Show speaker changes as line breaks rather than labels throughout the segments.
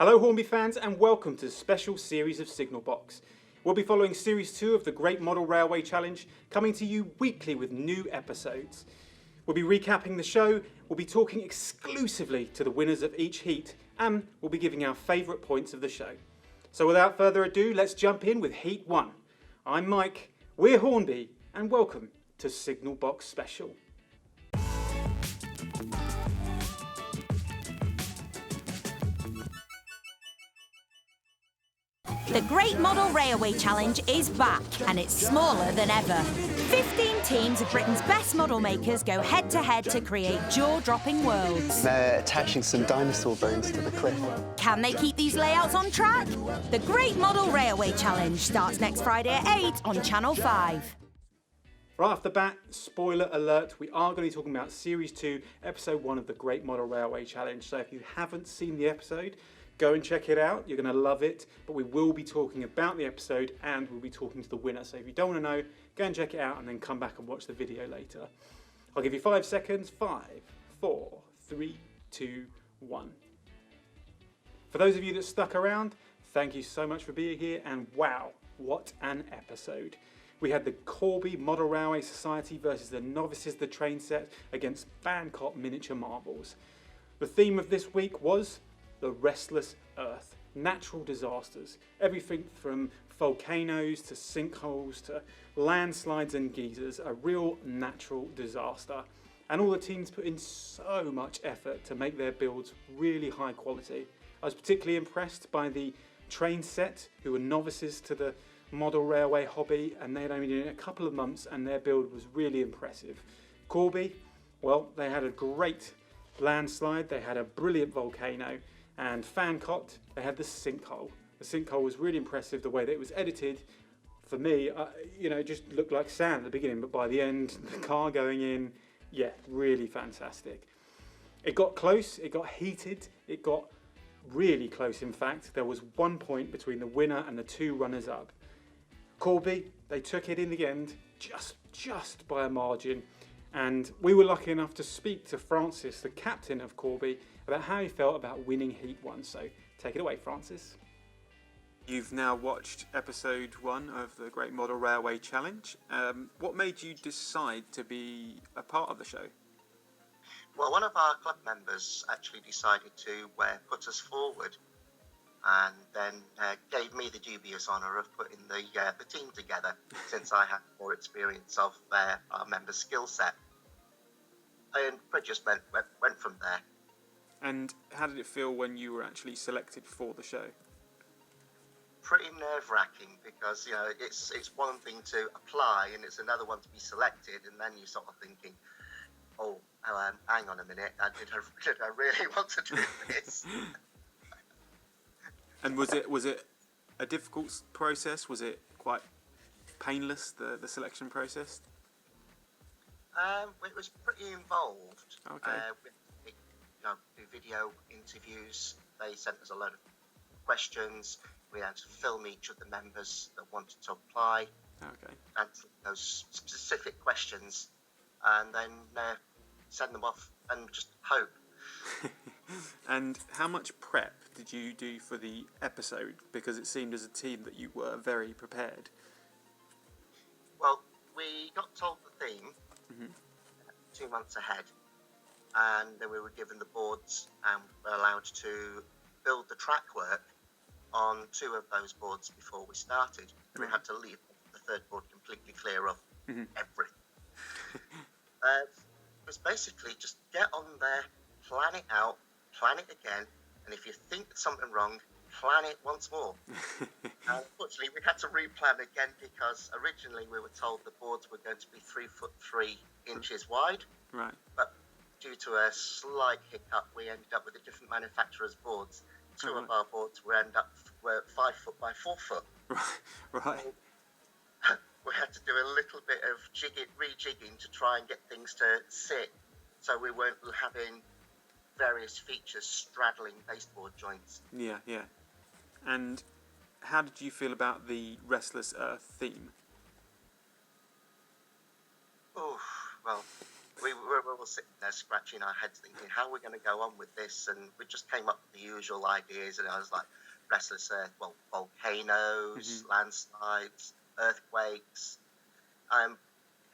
Hello Hornby fans and welcome to the special series of Signal Box. We'll be following Series 2 of the Great Model Railway Challenge, coming to you weekly with new episodes. We'll be recapping the show, we'll be talking exclusively to the winners of each heat, and we'll be giving our favourite points of the show. So without further ado, let's jump in with Heat 1. I'm Mike, we're Hornby, and welcome to Signal Box Special.
The Great Model Railway Challenge is back, and it's smaller than ever. 15 teams of Britain's best model makers go head-to-head to create jaw-dropping worlds.
They're attaching some dinosaur bones to the cliff.
Can they keep these layouts on track? The Great Model Railway Challenge starts next Friday at 8 on Channel 5.
Right off the bat, spoiler alert, we are going to be talking about Series 2, Episode 1 of the Great Model Railway Challenge. So if you haven't seen the episode, go and check it out. You're going to love it. But we will be talking about the episode and we'll be talking to the winner. So if you don't want to know, go and check it out and then come back and watch the video later. I'll give you 5 seconds. 5, 4, 3, 2, 1. For those of you that stuck around, thank you so much for being here. And wow, what an episode. We had the Corby Model Railway Society versus the Novices the Train Set against Fancott Miniature Marvels. The theme of this week was the Restless Earth, natural disasters, everything from volcanoes to sinkholes to landslides and geysers, a real natural disaster. And all the teams put in so much effort to make their builds really high quality. I was particularly impressed by the train set, who were novices to the model railway hobby, and they had only been doing it a couple of months and their build was really impressive. Corby, well, they had a great landslide, they had a brilliant volcano, and Fancott, they had the sinkhole. The sinkhole was really impressive, the way that it was edited. For me, it just looked like sand at the beginning, but by the end, the car going in, yeah, really fantastic. It got close, it got heated, it got really close in fact. There was 1 point between the winner and the 2 runners-up. Corby, they took it in the end, just by a margin. And we were lucky enough to speak to Francis, the captain of Corby, about how he felt about winning Heat 1. So take it away, Francis. You've now watched episode 1 of the Great Model Railway Challenge. What made you decide to be a part of the show?
Well, one of our club members actually decided to put us forward, and then gave me the dubious honour of putting the team together, since I had more experience of our members' skill set. And it just went from there.
And how did it feel when you were actually selected for the show?
Pretty nerve-wracking, because it's one thing to apply and it's another one to be selected, and then you're sort of thinking, oh, hang on a minute, did I really want to do this?
And was it a difficult process? Was it quite painless, the selection process?
It was pretty involved.
Okay.
We do video interviews. They sent us a load of questions. We had to film each of the members that wanted to apply.
Okay.
Answer those specific questions, and then send them off and just hope.
And how much prep did you do for the episode? Because it seemed as a team that you were very prepared.
Well, we got told the theme 2 months ahead, and then we were given the boards and were allowed to build the track work on 2 of those boards before we started. We had to leave the 3rd board completely clear of everything. It was basically just get on there, plan it out, plan it again, and if you think there's something wrong, plan it once more. Unfortunately, we had to replan again, because originally we were told the boards were going to be 3 foot 3 inches wide.
Right.
But due to a slight hiccup, we ended up with a different manufacturer's boards. 2 of our boards were 5 foot by 4 foot.
Right.
So, we had to do a little bit of rejigging to try and get things to sit, so we weren't having various features straddling baseboard joints.
Yeah. And how did you feel about the Restless Earth theme?
Oh, well, we were all sitting there scratching our heads thinking, how are we going to go on with this? And we just came up with the usual ideas. And I was like, Restless Earth, well, volcanoes, landslides, earthquakes,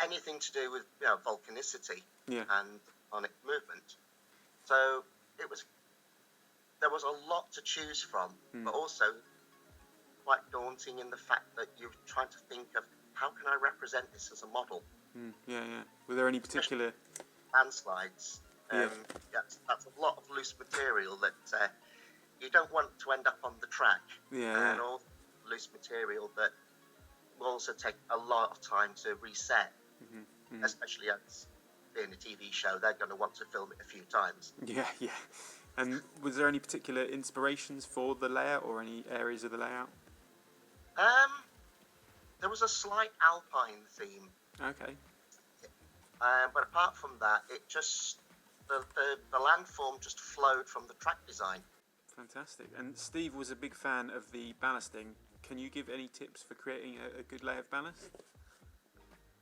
anything to do with volcanicity and tectonic movement. So there was a lot to choose from, but also quite daunting in the fact that you're trying to think of how can I represent this as a model.
Were there any particular
landslides? That's a lot of loose material that you don't want to end up on the track, and all loose material that will also take a lot of time to reset, especially as being a TV show, they're going to want to film it a few times.
And was there any particular inspirations for the layout or any areas of the layout?
There was a slight alpine theme.
Okay.
But apart from that, it just the landform just flowed from the track design.
Fantastic. And Steve was a big fan of the ballasting. Can you give any tips for creating a good layer of ballast?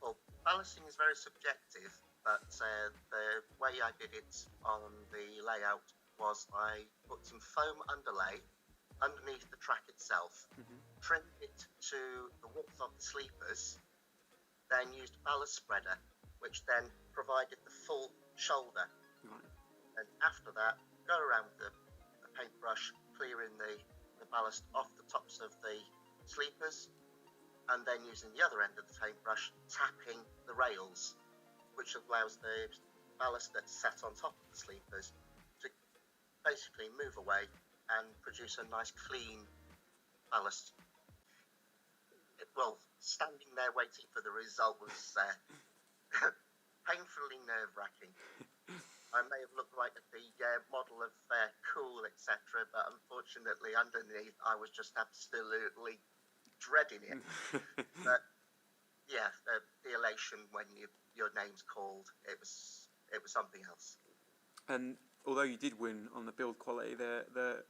Well, ballasting is very subjective, but the way I did it on the layout was I put some foam underlay underneath the track itself, trimmed it to the width of the sleepers, then used ballast spreader, which then provided the full shoulder. And after that, go around the paintbrush, clearing the ballast off the tops of the sleepers, and then using the other end of the paintbrush, tapping the rails, which allows the ballast that's sat on top of the sleepers to basically move away and produce a nice clean ballast. Well, standing there waiting for the result was painfully nerve-wracking. I may have looked like the model of cool, etc., but unfortunately underneath I was just absolutely dreading it. But yeah, the elation when your name's called, it was something else.
And although you did win on the build quality, the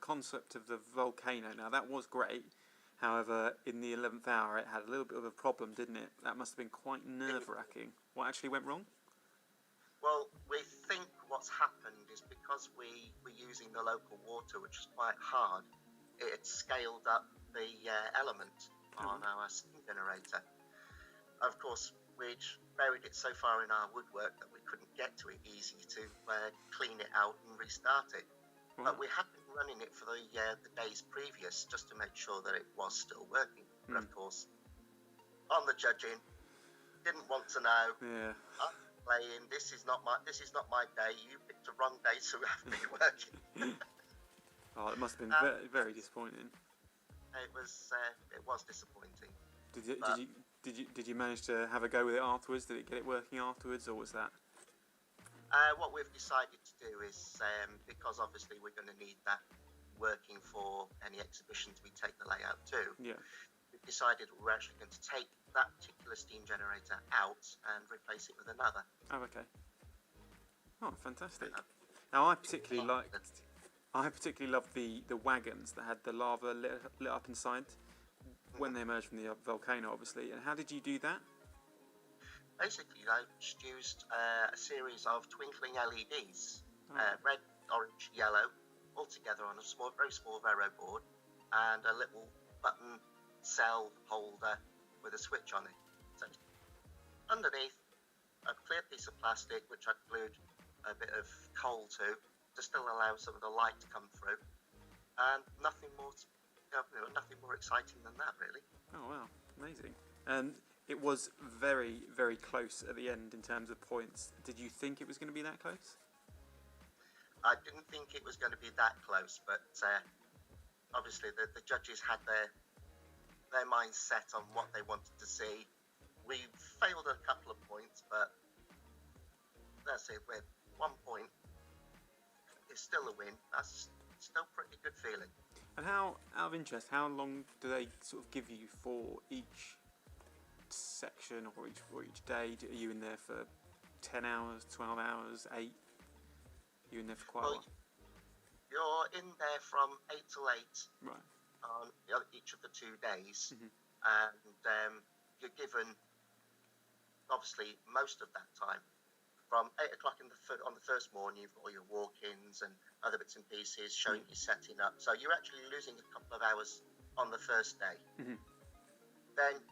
concept of the volcano, now that was great. However, in the 11th hour, it had a little bit of a problem, didn't it? That must have been quite nerve-wracking. What actually went wrong?
Well, we think what's happened is because we were using the local water, which is quite hard, it scaled up the element on our steam generator. Of course, we'd buried it so far in our woodwork that we couldn't get to it easy to clean it out and restart it. But we had been running it for the days previous just to make sure that it was still working. But of course, on the judging, didn't want to know. I'm playing. This is not my day. You picked the wrong day to have me working.
It must have been very, very disappointing.
It was disappointing.
Did you manage to have a go with it afterwards? Did it get it working afterwards, or was that?
What we've decided to do is, because obviously we're going to need that working for any exhibitions we take the layout to, we've decided we're actually going to take that particular steam generator out and replace it with another.
Oh, okay. Oh, fantastic. Now, I particularly loved the wagons that had the lava lit up inside when they emerged from the volcano, obviously. And how did you do that?
Basically, I just used a series of twinkling LEDs, red, orange, yellow, all together on a very small Vero board, and a little button cell holder with a switch on it. So underneath, a clear piece of plastic, which I glued a bit of coal to still allow some of the light to come through, and nothing more exciting than that, really. Oh
wow, amazing! And it was very, very close at the end in terms of points. Did you think it was going to be that close?
I didn't think it was going to be that close, but obviously the judges had their minds set on what they wanted to see. We failed a couple of points, but that's it. With 1 point, it's still a win. That's still pretty good feeling.
And how, out of interest, how long do they sort of give you for each section or each day? Are you in there for 10 hours, 12 hours, 8? You're in there for quite a while?
You're in there from 8 till 8
right.
on each of the 2 days, and you're given, obviously, most of that time from 8 o'clock on the first morning, you've got all your walk-ins and other bits and pieces showing you setting up. So you're actually losing a couple of hours on the first day.
Mm-hmm.
Then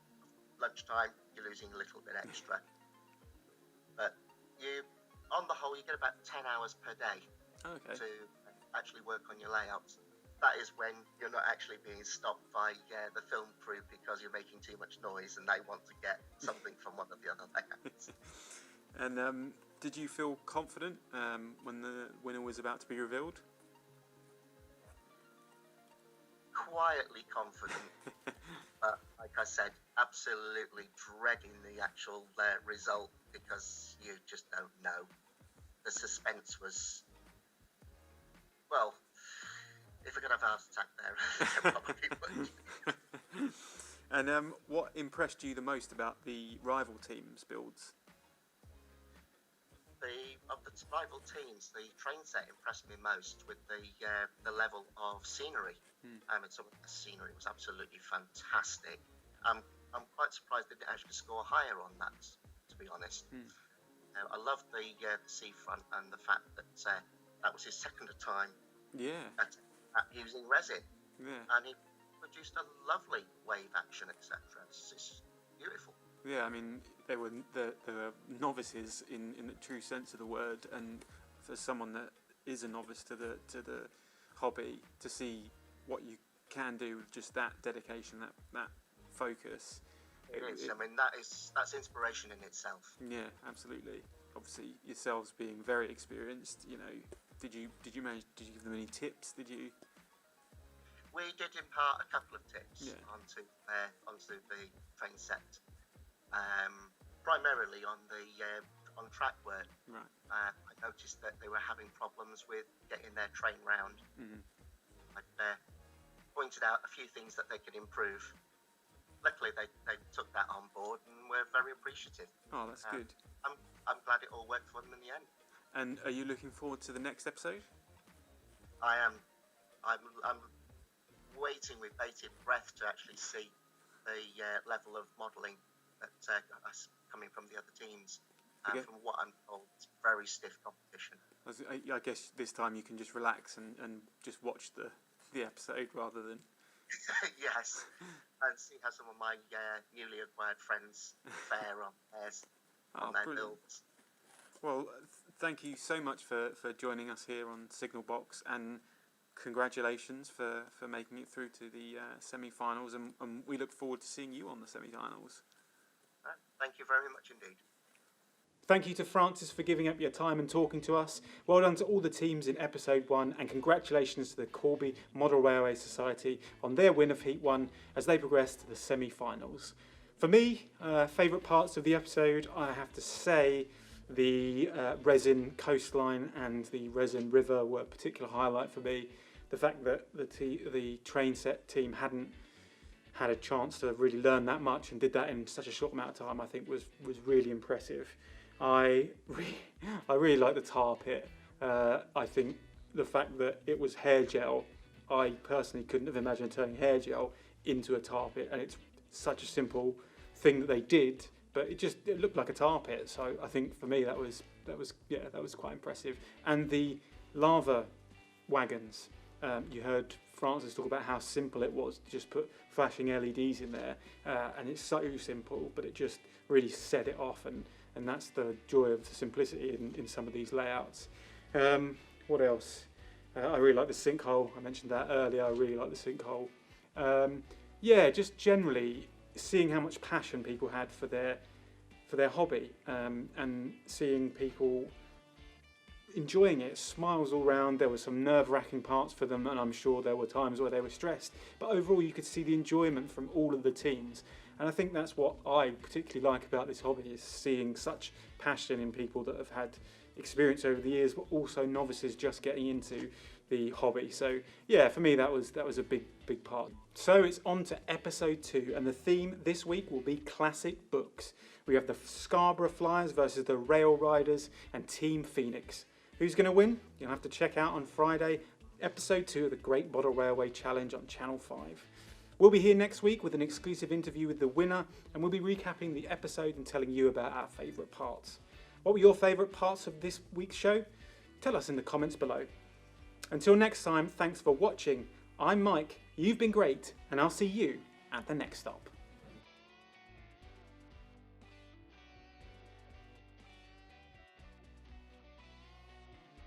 lunchtime, you're losing a little bit extra. But on the whole, you get about 10 hours per day to actually work on your layouts. That is when you're not actually being stopped by the film crew because you're making too much noise and they want to get something from one of the other layouts.
And did you feel confident when the winner was about to be revealed?
Quietly confident, but like I said, absolutely dreading the actual result because you just don't know. The suspense was, well, if we're going to have a heart attack there, probably would.
And what impressed you the most about the rival teams' builds?
Of the rival teams, the train set impressed me most with the level of scenery. And some of the scenery was absolutely fantastic. I'm quite surprised they didn't actually score higher on that, to be honest. I loved the seafront and the fact that that was his second time at using resin. And he produced a lovely wave action, etc. It's beautiful.
Yeah, I mean, they were the novices in the true sense of the word, and for someone that is a novice to the hobby, to see what you can do with just that dedication, that focus.
It is. I mean, that's inspiration in itself.
Yeah, absolutely. Obviously, yourselves being very experienced, you know, did you give them any tips? Did you?
We did impart a couple of tips onto the train set. Primarily on track work.
Right.
I noticed that they were having problems with getting their train round. I pointed out a few things that they could improve. Luckily, they took that on board and were very appreciative.
Oh, that's good.
I'm glad it all worked for them in the end.
And are you looking forward to the next episode?
I am. I'm waiting with bated breath to actually see the level of modelling that's coming from the other teams. From what I'm told, it's very stiff competition.
I guess this time you can just relax and just watch the episode rather than...
Yes, and see how some of my newly acquired friends fare on their builds.
Well, thank you so much for joining us here on Signal Box, and congratulations for making it through to the semi-finals, and we look forward to seeing you on the semi-finals.
Thank you very much indeed.
Thank you to Francis for giving up your time and talking to us. Well done to all the teams in episode 1, and congratulations to the Corby Model Railway Society on their win of Heat 1 as they progress to the semi-finals. For me, favourite parts of the episode, I have to say the resin coastline and the resin river were a particular highlight for me. The fact that the train set team hadn't had a chance to really learn that much and did that in such a short amount of time, I think was really impressive. I really like the tar pit. I think the fact that it was hair gel, I personally couldn't have imagined turning hair gel into a tar pit, and it's such a simple thing that they did, but it looked like a tar pit. So I think for me that was quite impressive. And the lava wagons, you heard Francis talk about how simple it was to just put flashing LEDs in there, and it's so simple, but it just really set it off, and that's the joy of the simplicity in some of these layouts. What else? I really like the sinkhole. I mentioned that earlier. I really like the sinkhole. Just generally seeing how much passion people had for their hobby, and seeing people enjoying it, smiles all round. There were some nerve-wracking parts for them, and I'm sure there were times where they were stressed, but overall you could see the enjoyment from all of the teams, and I think that's what I particularly like about this hobby, is seeing such passion in people that have had experience over the years, but also novices just getting into the hobby. So yeah, for me that was a big part. So it's on to episode 2, and the theme this week will be classic books. We have the Scarborough Flyers versus the Rail Riders and Team Phoenix. Who's going to win? You'll have to check out on Friday, episode 2 of the Great Model Railway Challenge on Channel 5. We'll be here next week with an exclusive interview with the winner, and we'll be recapping the episode and telling you about our favourite parts. What were your favourite parts of this week's show? Tell us in the comments below. Until next time, thanks for watching. I'm Mike, you've been great, and I'll see you at the next stop.